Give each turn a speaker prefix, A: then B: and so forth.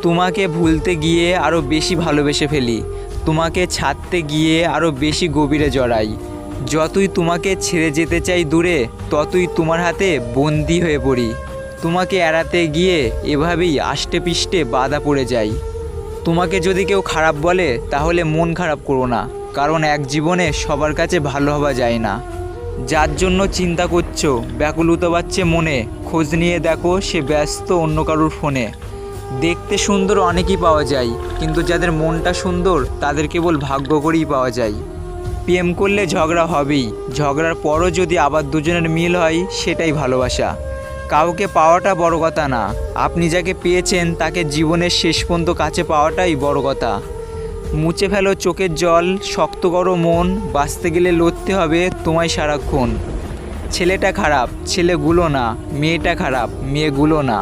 A: তোমাকে ভুলতে গিয়ে আরও বেশি ভালোবেসে ফেলি, তোমাকে ছাড়তে গিয়ে আরও বেশি গভীরে জড়াই। যতই তোমাকে ছেড়ে যেতে চাই দূরে, ততই তোমার হাতে বন্দি হয়ে পড়ি। তোমাকে এড়াতে গিয়ে এভাবেই আষ্টে পিষ্টে বাধা পড়ে যাই। তোমাকে যদি কেউ খারাপ বলে তাহলে মন খারাপ করো না, কারণ এক জীবনে সবার কাছে ভালো হওয়া যায় না। যার জন্য চিন্তা করছো, ব্যাকুলতা বাড়ছে মনে, খোঁজ নিয়ে দেখো সে ব্যস্ত অন্য কারোর ফোনে। দেখতে সুন্দর অনেকই পাওয়া যায়, কিন্তু যাদের মনটা সুন্দর তাদের কেবল ভাগ্য করেই পাওয়া যায়। প্রেম করলে ঝগড়া হবেই, ঝগড়ার পরও যদি আবার দুজনের মিল হয় সেটাই ভালোবাসা। কাউকে পাওয়াটা বড় কথা না, আপনি যাকে পেয়েছেন তাকে জীবনের শেষ পর্যন্ত কাছে পাওয়াটাই বড় কথা। মুছে ফেলো চোখের জল, শক্ত করো মন, বাঁচতে গেলে লড়তে হবে তোমায় সারাক্ষণ। ছেলেটা খারাপ, ছেলেগুলো না, মেয়েটা খারাপ, মেয়েগুলো না।